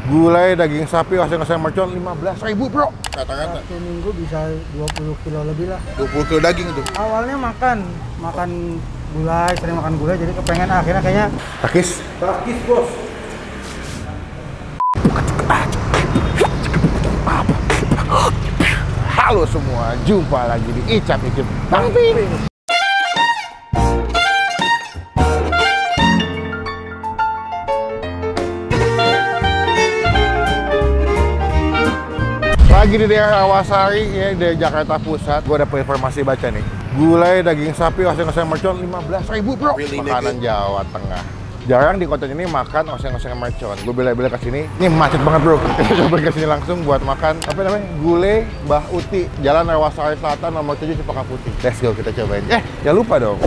Gulai daging sapi oseng-oseng mercon 15.000 bro. Kata-kata. Satu minggu bisa 20 kilo lebih lah. 20 kilo daging itu. Awalnya makan gulai, sering makan gulai jadi kepengen akhirnya kayaknya Takis. takis bos. Halo semua, jumpa lagi di Icap Icip Tamping. Lagi di daerah Awasari ya, dari Jakarta Pusat. Gue dapet informasi baca nih. Gulai daging sapi oseng-oseng mercon 15.000 bro. Makanan Jawa Tengah. Jarang di kota ini makan oseng-oseng mercon. Gue bela-bela kesini. Ini macet banget bro. Kita coba kesini langsung buat makan apa namanya? Gulai Mbah Uti. Jalan Awasari Selatan nomor 7 Cempaka Putih. Let's go, kita cobain. Jangan lupa dong.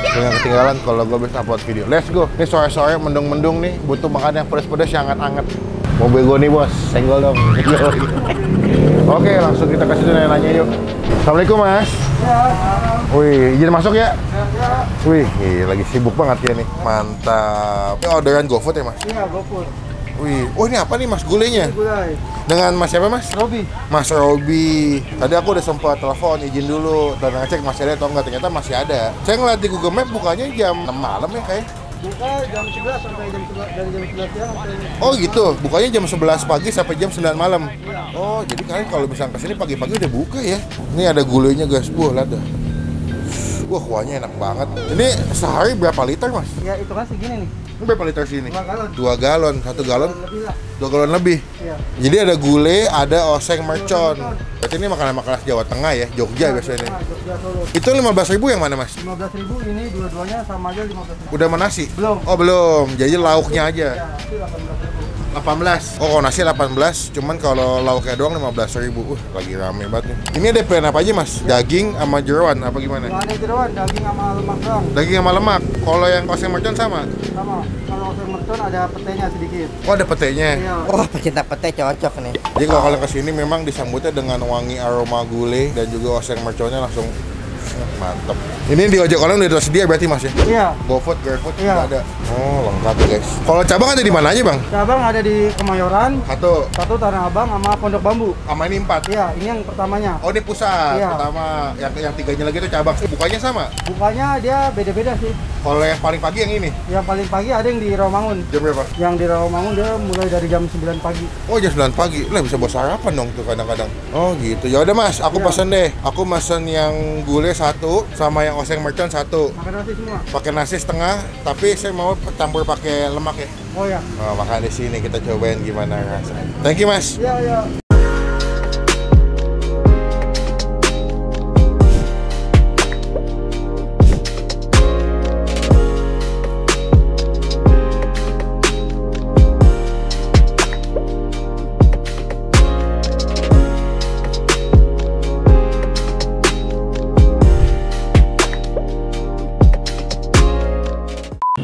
Jangan ketinggalan kalau gue bisa upload video. Let's go. Ini sore-sore mendung-mendung nih. Butuh makan yang pedas-pedas yang hangat-hangat. Mobil gue nih bos, senggol dong. Oke, langsung kita kasih nanya yuk. Assalamualaikum mas. Ya. Wih, izin masuk ya? Ya. Wih, lagi sibuk banget ya nih. Mantap. Ini orderan GoFood ya mas? Iya, GoFood. Wih, oh ini apa nih mas gulainya? Gulai. Dengan mas siapa mas? Robi. Mas Robi. Tadi aku udah sempat telepon izin dulu dan ngecek masih ada atau enggak, ternyata masih ada. Saya ngeliat di Google Map bukanya jam 6 malam ya kayak. Buka jam 11 sampai jam 11, dari jam 11 siang sampai Oh gitu, bukanya jam 11 pagi sampai jam 9 malam. Oh, jadi kalian kalau misalnya kesini pagi-pagi udah buka ya. Ini ada gulainya guys, lihat dah. Wah, kuahnya enak banget. Ini sehari berapa liter mas? ya itu kan segini nih. Ini berapa liter sini? 2 galon. 2 galon, 1 galon? Lebih lah. 2 galon lebih? Iya. Jadi ada gulai, ada oseng mercon. Berarti ini makanan-makanan Jawa Tengah ya, Jogja biasanya. Jogja, Solo. Itu 15.000 yang mana mas? 15.000 ini dua-duanya sama aja 15.000. Udah sama nasi? Belum. Oh belum, jadi lauknya aja. Ya, itu 18.000. 18. Oh, kalau nasi 18, cuman kalau lauknya doang 15.000. Lagi rame banget nih. Ini ada pilihan apa aja, Mas? Daging sama jeroan apa gimana? Nggak ada jeroan, daging sama lemak doang. Daging sama lemak. Kalau yang oseng mercon sama? Sama. Kalau oseng mercon ada petenya sedikit. Oh, ada petenya. Iya. Oh, pecinta pete cocok nih. Jadi kalau kalian kesini memang disambutnya dengan wangi aroma gulai dan juga oseng merconnya langsung mantep. Ini di ojek online udah tersedia berarti Mas ya? Iya. GoFood, GrabFood Iya. juga ada. Oh, lengkap ya guys. Kalau cabang ada di mana aja, Bang? Cabang ada di Kemayoran, Satu, Tanah Abang sama Pondok Bambu. sama ini 4. Iya, ini yang pertamanya. Oh, ini pusat. Iya. Pertama, yang tiganya lagi itu cabang. Bukanya sama? Bukanya dia beda-beda sih. Kalau yang paling pagi yang ini, Yang paling pagi ada yang di Rawamangun. jam berapa? Yang di Rawamangun dia mulai dari jam 9 pagi. Oh, jam 9 pagi. Lah bisa buat sarapan dong tuh kadang-kadang. Oh, gitu. Ya udah Mas, aku Iya. pesen deh. Aku pesen yang gulai 1 sama yang oseng mercon 1. Makan nasi semua. Pakai nasi setengah, tapi saya mau campur pakai lemak ya. Oh ya. Oh, makan di sini kita cobain gimana rasanya. Thank you, Mas. Iya, iya.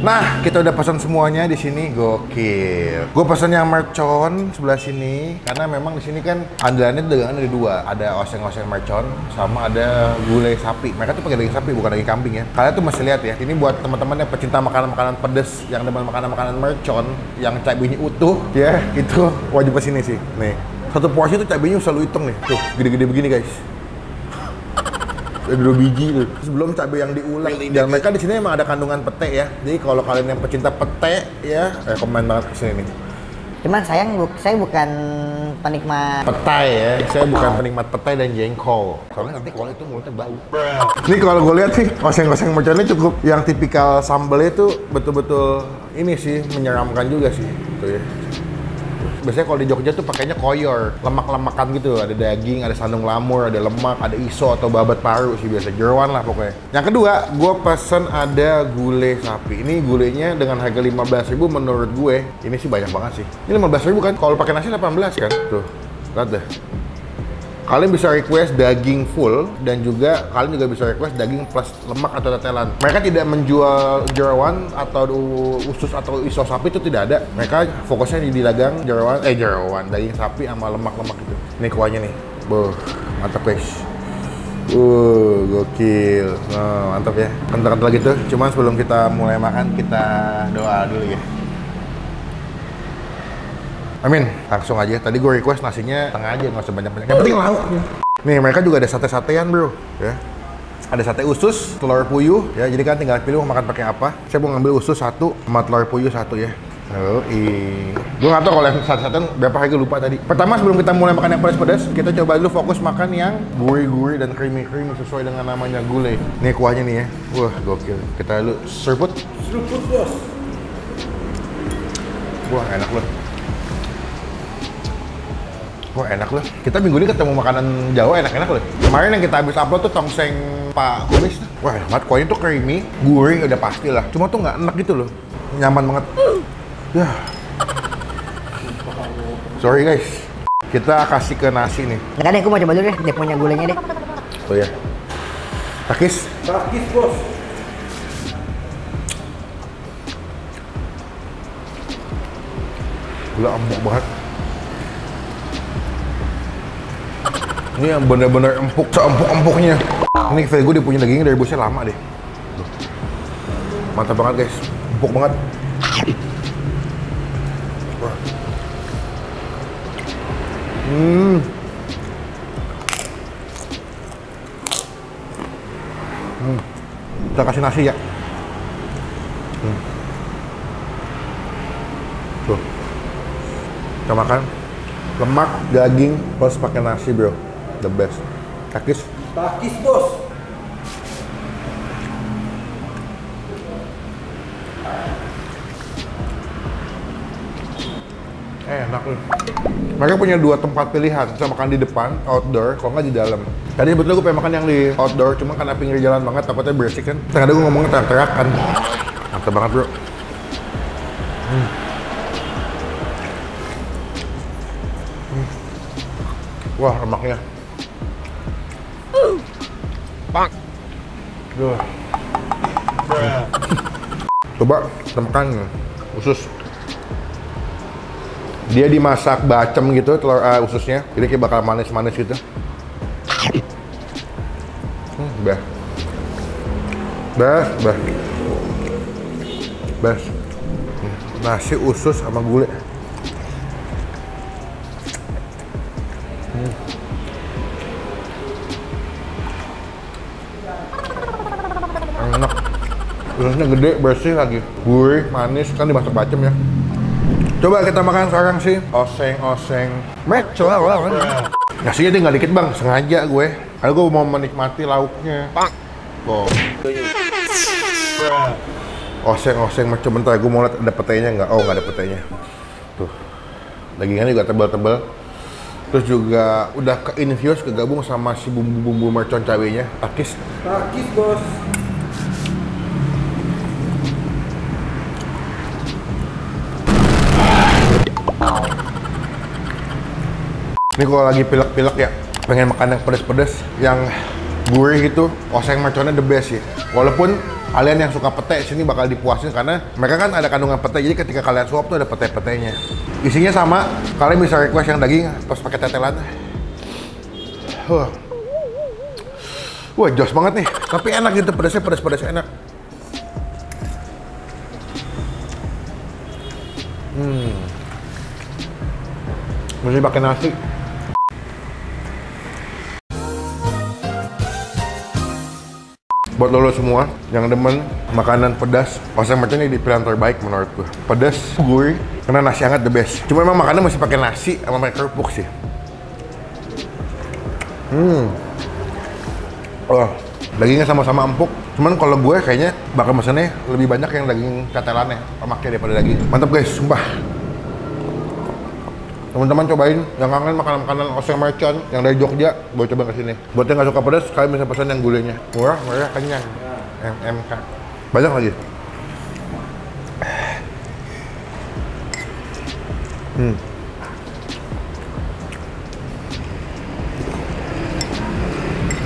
Nah, kita udah pesan semuanya di sini, gokil. Gue pesan yang mercon sebelah sini karena memang di sini kan andalannya dagangan ada 2, ada oseng-oseng mercon sama ada gulai sapi. Mereka tuh pakai daging sapi bukan daging kambing ya. Kalian tuh masih lihat ya. Ini buat teman-teman yang pecinta makanan-makanan pedes, yang demen makanan-makanan mercon, yang cabenya utuh, ya itu wajib kesini sih. Nih, satu porsi tuh cabenya selalu hitung nih. Tuh, gede-gede begini guys. Ada 2 biji tuh. Sebelum cabai yang diulek. Dan mereka di sini emang ada kandungan pete ya. Jadi kalau kalian yang pecinta pete ya, rekomen banget kesini nih. Cuman saya bukan penikmat. Petai ya. Saya bukan penikmat petai dan jengkol. Soalnya nanti kalau itu mulutnya bau. Ini kalau gue lihat sih, oseng-oseng merconnya cukup yang tipikal sambelnya itu betul-betul ini sih menyeramkan juga sih. Tuh ya. Biasanya kalau di Jogja tuh pakainya koyor, lemak-lemakan gitu. Ada daging, ada sandung lamur, ada lemak, ada iso atau babat paru sih biasa. Jeroan lah pokoknya. Yang kedua, gue pesen ada gulai sapi. Ini gulainya dengan harga 15.000 menurut gue, ini sih banyak banget sih. Ini 15.000 kan? Kalau pakai nasi 18 kan? Tuh, lihat deh. Kalian bisa request daging full dan juga kalian juga bisa request daging plus lemak atau tetelan. Mereka tidak menjual jeroan atau usus atau iso sapi, itu tidak ada. Mereka fokusnya di dagang jeroan, daging sapi sama lemak-lemak itu. Ini kuahnya nih. Boh, mantap guys. Gokil. Nah, mantap ya. Kental-kental gitu. Cuman sebelum kita mulai makan, kita doa dulu ya. Amin, langsung aja. Tadi gue request nasinya tengah aja, nggak usah banyak-banyak. Yang penting lauknya. Nih, mereka juga ada sate-satean, bro. Ya. Ada sate usus, telur puyuh, ya. Jadi kan tinggal pilih mau makan pakai apa. Saya mau ngambil usus 1, sama telur puyuh 1 ya. Oh, gue nggak tahu kalau yang sate-satean berapa harga, lupa tadi. Pertama sebelum kita mulai makan yang pedas-pedas, kita coba dulu fokus makan yang gurih-gurih dan creamy-creamy sesuai dengan namanya gulai. Nih kuahnya nih ya, wah gokil. Kita dulu seruput. Seruput bos. Wah enak loh. Wah enak loh. Kita minggu ini ketemu makanan Jawa enak-enak loh. Kemarin yang kita habis upload tuh tongseng Pak Kumis. Wah enak banget, kuahnya tuh creamy, gurih udah pasti lah. Cuma tuh nggak enak gitu loh. Nyaman banget. Ya. Sorry guys. Kita kasih ke nasi nih. Nggak deh, aku mau coba dulu deh, dia punya gulanya deh. Oh ya. Takis. Takis bos. Gula empuk banget. Ini yang bener-bener empuk, seempuk-empuknya. Ini feel gue dia punya dagingnya dari busnya lama deh. Mantap banget guys, empuk banget. Wah. Kita kasih nasi ya. Tuh. Kita makan lemak, daging, plus pakai nasi bro. The best. Takis. Takis bos. Enak loh. Mereka punya 2 tempat pilihan, bisa makan di depan, outdoor, kalau nggak di dalam. Tadi sebetulnya gue pengen makan yang di outdoor, cuma karena pinggir jalan banget, takutnya berisik kan. Terkadang gue ngomongnya teriak-teriak kan. Mantap banget bro. Wah lemaknya. Bang. Duh. Coba kita makan usus. Dia dimasak bacem gitu telur ususnya, jadi kayak bakal manis-manis gitu. Best. Nasi usus sama gulai. Enak. Ususnya gede, bersih lagi. Gurih, manis, kan dimasak bacem ya. Coba kita makan sekarang sih. Oseng-oseng mecel. Nasinya tinggal dikit bang, sengaja gue. Karena gue mau menikmati lauknya. Oh. Oseng-oseng macam bentar, gue mau lihat ada petainya nggak? Oh nggak ada petainya. Tuh, dagingannya juga tebal-tebal. Terus juga udah ke-infuse, kegabung sama si bumbu-bumbu mercon cabenya. Takis. Takis bos. Ini kalau lagi pilek-pilek ya, pengen makan yang pedas-pedas, yang gurih gitu, oseng merconnya the best ya. Walaupun kalian yang suka pete sini bakal dipuasin karena mereka kan ada kandungan pete, jadi ketika kalian suap tuh ada pete-petenya. Isinya sama, kalian bisa request yang daging terus pakai tetelan. Wah, jos banget nih. Tapi enak gitu, pedasnya pedas enak. Mesti pakai nasi. Buat lo semua yang demen makanan pedas, oseng mercon ini pilihan terbaik menurut gue. Pedas, gurih, karena nasi hangat the best. Cuma memang makannya masih pakai nasi sama pakai kerupuk sih. Oh, dagingnya sama-sama empuk. Cuman kalau gue kayaknya bakal mesennya lebih banyak yang daging tetelannya, lemaknya daripada daging. Mantap guys, sumpah. Teman-teman cobain yang kangen makanan-makanan oseng mercon yang dari Jogja, boleh coba ke sini. Buat yang nggak suka pedas, kalian bisa pesan yang gulainya murah, kenyang. MMK. Banyak lagi.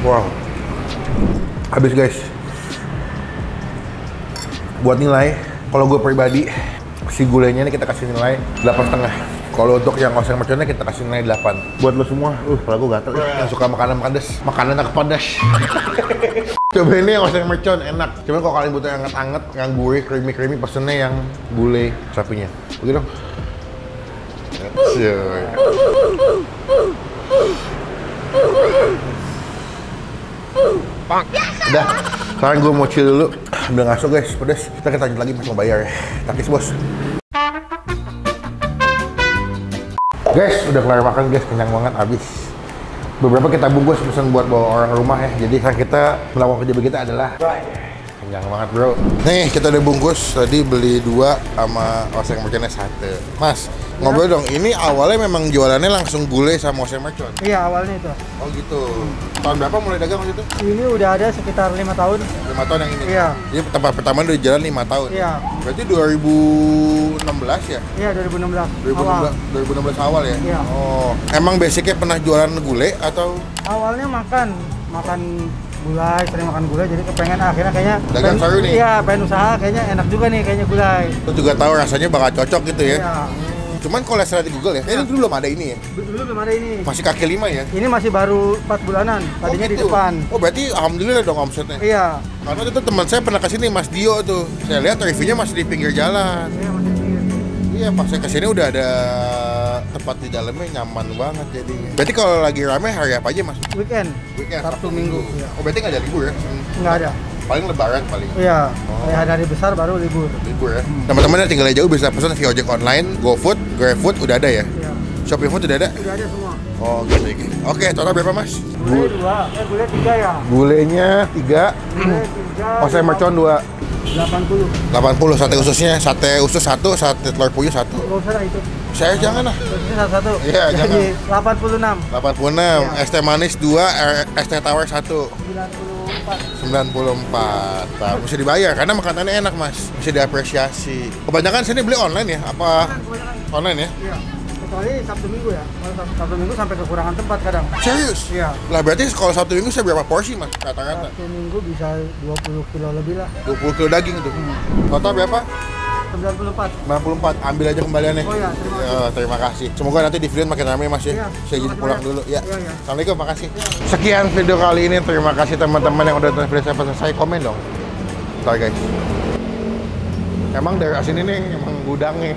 Wow. Habis guys. Buat nilai, kalau gue pribadi, si gulainya ini kita kasih nilai 8,5. Kalau untuk yang oseng merconnya kita kasih nilai 8. Buat lo semua, kepala gue gatel yang suka makanan pedas, makanannya pedas. Coba ini yang oseng mercon enak. Cuman kalau kalian butuh yang anget-anget, yang gurih, creamy, pesennya yang gulai sapinya. Begitu dong. Udah, sekarang gue mau chill dulu. Ambil ngaso guys, pedes. Kita lanjut lagi pas mau bayar ya. Takis bos. Guys, udah kelar makan guys, kenyang banget, habis. Beberapa kita bungkus pesan buat bawa orang rumah ya. Jadi yang kita melakukan kerja kita adalah kenyang banget bro. Nih kita udah bungkus, tadi beli 2 sama oseng merconnya 1. Mas, ngobrol dong, ini awalnya memang jualannya langsung gulai sama oseng mercon? Iya, awalnya itu. Oh gitu. Tahun berapa mulai dagang waktu itu? Ini udah ada sekitar 5 tahun. 5 tahun yang ini? Iya. Jadi tempat pertama udah jalan 5 tahun? Iya. Berarti 2016 ya? Iya, 2016. 2016 awal ya? Iya. Oh, emang basicnya pernah jualan gulai atau? Awalnya makan gulai, sering makan gulai, jadi kepengen akhirnya kayaknya dagang seru nih? Iya, pengen usaha, kayaknya enak juga nih, kayaknya gulai. Lu juga tahu rasanya bakal cocok gitu ya? Iya. Cuman kalau lihat di Google ya, ini dulu belum ada ini ya? Dulu belum ada ini. Masih kaki 5 ya? Ini masih baru 4 bulanan, tadinya di gitu? depan. Oh berarti alhamdulillah dong omsetnya? Iya. Karena itu teman saya pernah kesini, Mas Dio tuh. Saya lihat reviewnya masih di pinggir jalan. Iya, masih pinggir. Iya, pas saya kesini udah ada tempat di dalamnya, nyaman banget jadinya. Berarti kalau lagi rame hari apa aja Mas? Weekend. Weekend, Sabtu, Minggu. Iya. Oh berarti nggak ada libur ya? Nggak ada. Paling lebaran paling. Iya. Oh. Kayak hari besar baru libur. Libur ya? Teman-teman yang tinggal jauh bisa pesan via ojek online, GoFood, GrabFood udah ada ya? Iya. Shopee Food udah ada? Udah ada semua. Oh gitu. Oke, total berapa Mas? Gulai 2, gulai 3 ya. Gulainya 3, Gulai 3. oseng mercon 2. 80. 80, sate ususnya, sate usus 1, sate telur puyuh 1. Nggak usah lah itu. Saya jangan lah. Terusnya satu-satu. Iya, Jadi 86. 86, es teh manis 2, es teh tawar 1. 94. 94. Pak, mesti dibayar karena makanannya enak Mas. Mesti diapresiasi. Kebanyakan sini beli online ya? Apa online ya? Iya. Kecuali Sabtu Minggu ya. Kalau Sabtu Minggu sampai kekurangan tempat kadang. Serius? Iya. Lah berarti kalau Sabtu Minggu saya berapa porsi Mas? Rata-rata? Sabtu Minggu bisa 20 kilo lebih lah. 20 kilo daging tuh. Total berapa? 94. 94. Ambil aja kembaliannya. Oh ya, terima kasih. Ya, terima kasih. Semoga nanti di video makin ramai Mas ya. Iya, Saya izin makasih pulang banyak. dulu ya. Iya, iya. Assalamualaikum, makasih. Sekian video kali ini. Terima kasih teman-teman yang udah nonton video saya selesai. Komen dong. Ntar guys. Emang daerah sini nih emang gudangnya.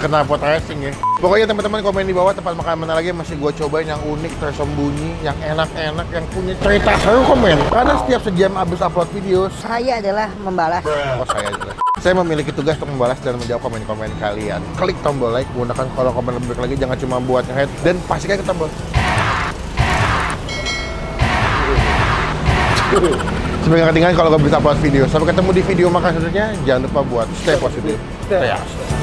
Kenapa racing ya. Pokoknya teman-teman komen di bawah tempat makan mana lagi yang masih gue cobain yang unik, tersembunyi, yang enak-enak, yang punya cerita seru komen. Karena setiap sejam abis upload video, Saya adalah membalas. oh saya adalah. Saya memiliki tugas untuk membalas dan menjawab komen-komen kalian. Klik tombol like, gunakan kolom komen lebih lagi, jangan cuma buat nge-head, dan pastikan ke tombol. Supaya nggak ketinggalan kalau nggak bisa upload video. Sampai ketemu di video makan selanjutnya. Jangan lupa buat stay positif. Stay awesome.